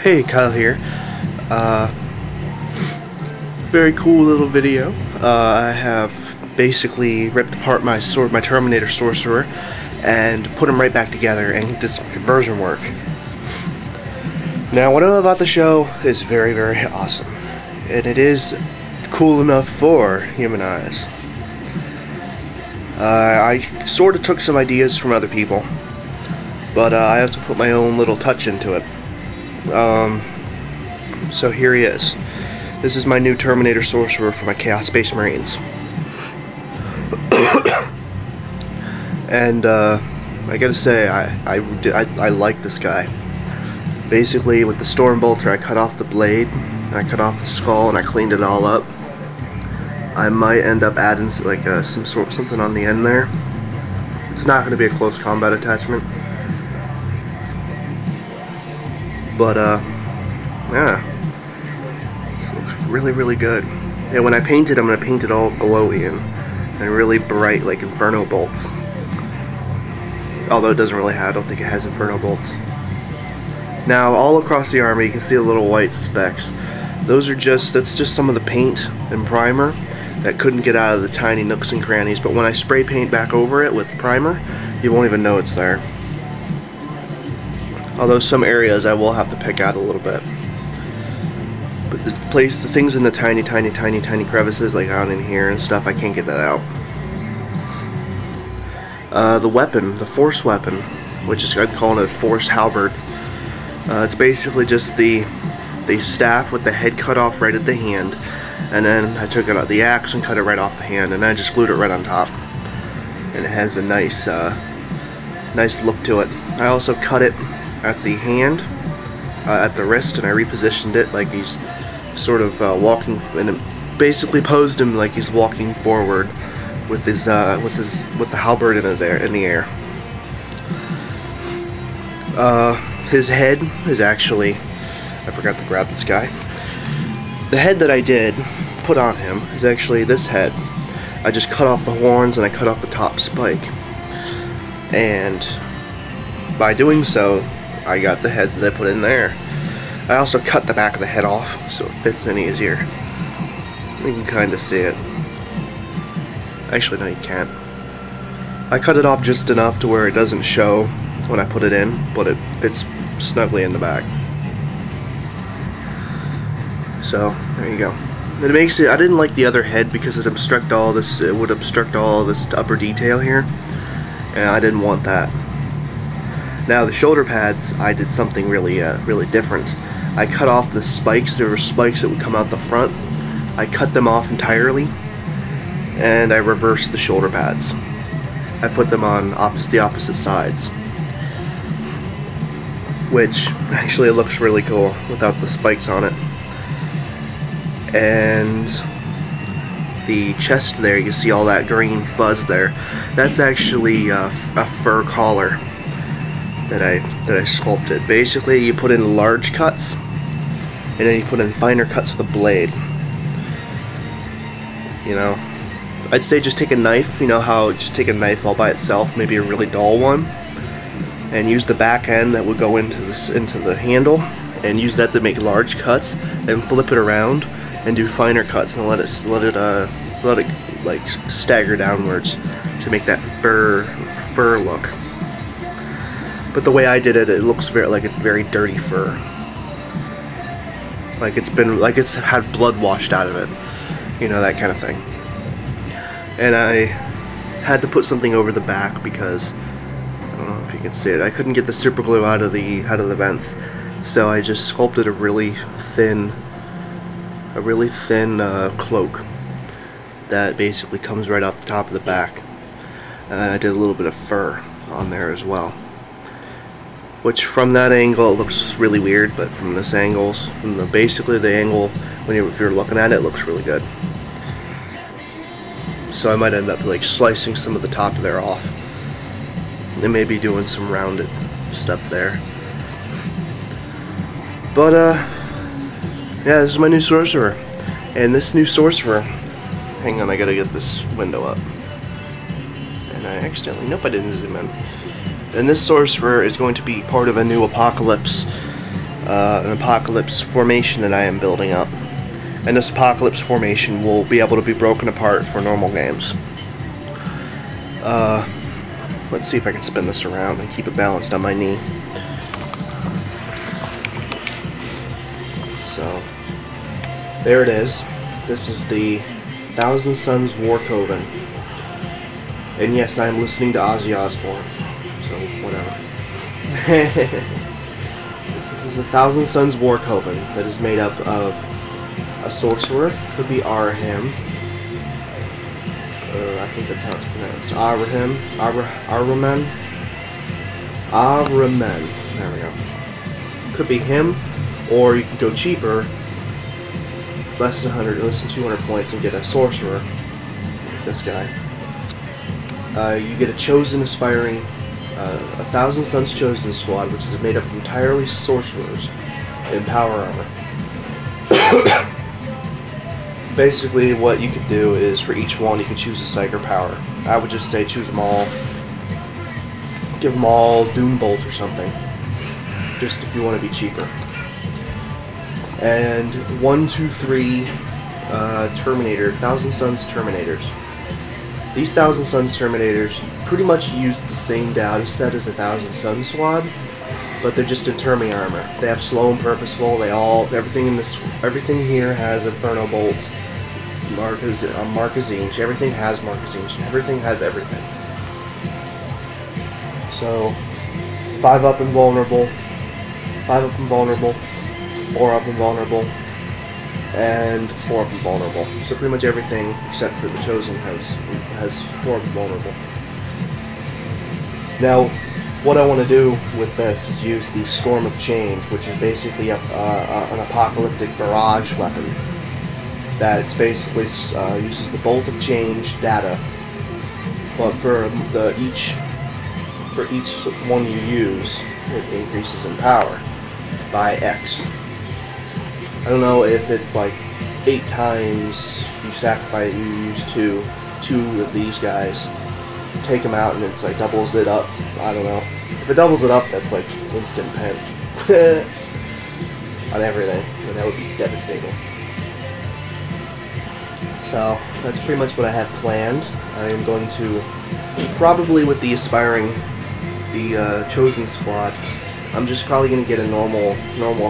Hey, Kyle here. Very cool little video. I have basically ripped apart my Terminator Sorcerer and put them right back together and did some conversion work. Now, what I know about the show is very, very awesome, and it is cool enough for human eyes. I sort of took some ideas from other people, but I also put my own little touch into it. So here he is. This is my new Terminator Sorcerer for my Chaos Space Marines. And I gotta say, I like this guy. Basically, with the Storm Bolter, I cut off the blade, and I cut off the skull, and I cleaned it all up. I might end up adding like something on the end there. It's not going to be a close combat attachment, but yeah, it looks really, really good. And when I paint it, I'm going to paint it all glowy and really bright, like Inferno bolts. Although it doesn't really have, I don't think it has Inferno bolts. Now, all across the army, you can see the little white specks. That's just some of the paint and primer that couldn't get out of the tiny nooks and crannies, but when I spray paint back over it with primer, you won't even know it's there. Although some areas I will have to pick out a little bit. But the things in the tiny crevices, like out in here and stuff, I can't get that out. The weapon, the Force weapon, which is, I'm calling it Force Halberd. It's basically just the staff with the head cut off right at the hand, and then I took out the axe and cut it right off the hand, and then I just glued it right on top, and it has a nice nice look to it. I also cut it at the hand, at the wrist, and I repositioned it like he's sort of walking, and it basically posed him like he's walking forward with his with the halberd in the air. His head is actually, I forgot to grab this guy. The head that I did put on him is actually this head. I just cut off the horns and I cut off the top spike. And by doing so, I got the head that I put in there. I also cut the back of the head off so it fits in easier. You can kind of see it. Actually, no, you can't. I cut it off just enough to where it doesn't show when I put it in, but it fits snugly in the back. So there you go. And it makes it. I didn't like the other head because it obstruct all this. It would obstruct all this upper detail here, and I didn't want that. Now the shoulder pads, I did something really, really different. I cut off the spikes. There were spikes that would come out the front. I cut them off entirely, and I reversed the shoulder pads. I put them on the opposite sides, which actually looks really cool without the spikes on it. And the chest there, you see all that green fuzz there. That's actually a fur collar that I sculpted. Basically, you put in large cuts, and then you put in finer cuts with a blade. You know, I'd say just take a knife. You know how just take a knife all by itself, maybe a really dull one, and use the back end that would go into the handle, and use that to make large cuts, and flip it around and do finer cuts and let it like stagger downwards to make that fur look. But the way I did it, it looks like a very dirty fur, like it's had blood washed out of it, you know, that kind of thing. And I had to put something over the back because I don't know if you can see it. I couldn't get the super glue out of the vents, so I just sculpted a really thin cloak that basically comes right off the top of the back, and I did a little bit of fur on there as well, which from that angle it looks really weird, but from this angles, from basically the angle if you're looking at it, it looks really good. So I might end up like slicing some of the top there off and maybe doing some rounded stuff there. But yeah, this is my new Sorcerer. And this new Sorcerer, hang on, I gotta get this window up. And I accidentally, nope, I didn't zoom in. And this Sorcerer is going to be part of a new Apocalypse an apocalypse formation that I am building up. And this apocalypse formation will be able to be broken apart for normal games. Let's see if I can spin this around and keep it balanced on my knee. So, there it is. This is the Thousand Suns War Coven. And yes, I am listening to Ozzy Osbourne. So, whatever. This is a Thousand Suns War Coven that is made up of a Sorcerer, could be Arahim. I think that's how it's pronounced. Aramen. There we go. Could be him, or you can go cheaper, less than 200 points, and get a Sorcerer. This guy. You get a chosen aspiring, a Thousand Suns chosen squad, which is made up of entirely Sorcerers in power armor. Basically, what you could do is, for each one, you can choose a psych or power. I would just say choose them all. Give them all Doom Bolt or something. Just if you want to be cheaper. And 1, 2, 3 Terminator, Thousand Suns Terminators. These Thousand Suns Terminators pretty much use the same data set as a Thousand Suns squad, but they're just in Termie armor. They have slow and purposeful. Everything here has Inferno bolts. Tzeentch. Everything has Tzeentch. Everything has everything. So, 5 up invulnerable, 5 up invulnerable, 4 up invulnerable, and 4 up invulnerable. So pretty much everything except for the Chosen has 4 up invulnerable. Now, what I want to do with this is use the Storm of Change, which is basically an apocalyptic barrage weapon. That it's basically uses the Bolt of Change data, but for each one you use, it increases in power by X. I don't know if it's like 8 times you sacrifice, you use two of these guys, take them out, and it's like doubles it up. I don't know. If it doubles it up, that's like instant pen on everything, and that would be devastating. So that's pretty much what I have planned. I am going to, probably with the Chosen squad, I'm just probably going to get a normal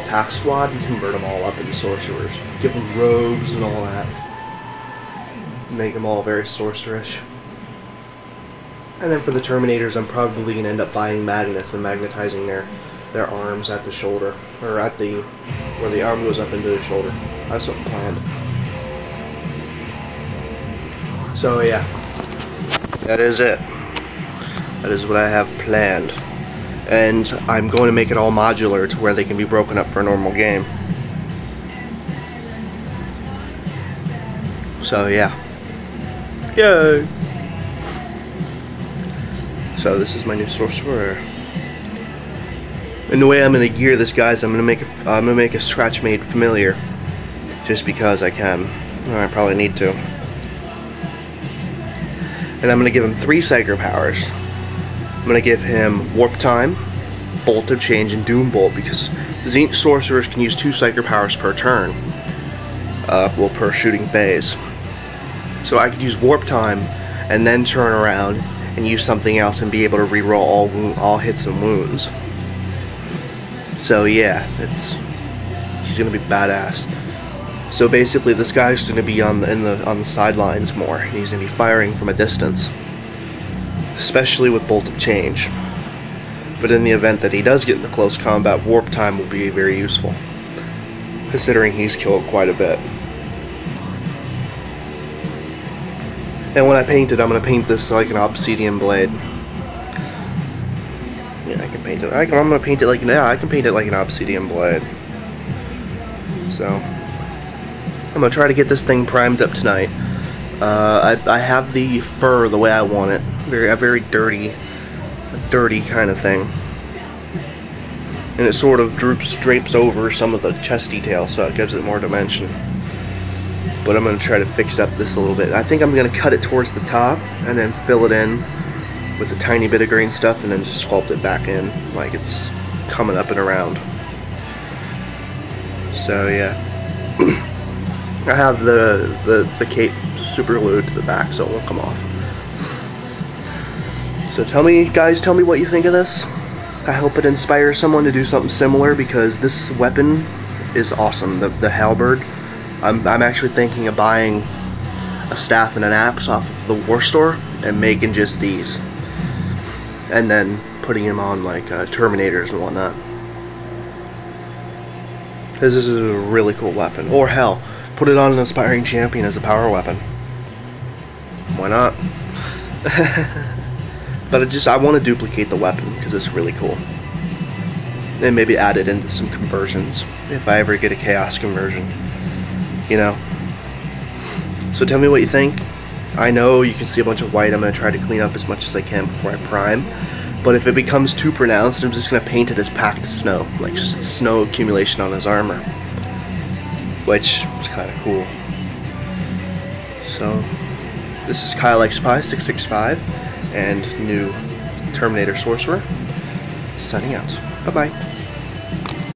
attack squad and convert them all up into Sorcerers. Give them rogues and all that. Make them all very sorcerish. And then for the Terminators, I'm probably going to end up buying magnets and magnetizing their arms at the shoulder, or at where the arm goes up into the shoulder. I have something planned. So yeah, that is it. That is what I have planned. And I'm going to make it all modular to where they can be broken up for a normal game. So yeah. Yay! So this is my new Sorcerer. And the way I'm going to gear this, guys, I'm going to make a scratch-made familiar, just because I can. Or I probably need to. And I'm going to give him 3 Psyker powers. I'm going to give him Warp Time, Bolt of Change, and Doom Bolt, because Tzeentch Sorcerers can use 2 Psyker powers per turn. Well, per shooting phase. So I could use Warp Time, and then turn around and use something else and be able to reroll all hits and wounds. So yeah, he's going to be badass. So basically, this guy's going to be on the sidelines more. He's going to be firing from a distance, especially with Bolt of Change. But in the event that he does get into close combat, Warp Time will be very useful, considering he's killed quite a bit. And when I paint it, I'm going to paint this like an obsidian blade. Yeah, I can paint it. I'm going to paint it like I can paint it like an obsidian blade. So I'm going to try to get this thing primed up tonight. I have the fur the way I want it. A very dirty kind of thing. And it sort of drapes over some of the chest detail, so it gives it more dimension. But I'm going to try to fix up this a little bit. I think I'm going to cut it towards the top and then fill it in with a tiny bit of green stuff and then just sculpt it back in like it's coming up and around. So yeah, I have the cape super glued to the back so it won't come off. So tell me, guys, tell me what you think of this. I hope it inspires someone to do something similar, because this weapon is awesome. The halberd. I'm actually thinking of buying a staff and an axe off of the war store and making just these, and then putting them on like Terminators and whatnot. This is a really cool weapon. Or hell, put it on an aspiring champion as a power weapon. Why not? But I want to duplicate the weapon because it's really cool. And maybe add it into some conversions if I ever get a chaos conversion. You know. So tell me what you think. I know you can see a bunch of white. I'm going to try to clean up as much as I can before I prime. But if it becomes too pronounced, I'm just going to paint it as packed snow. Like snow accumulation on his armor. Which is kind of cool. So, this is Kyle X Spy 665 and new Terminator Sorcerer. Signing out. Bye-bye.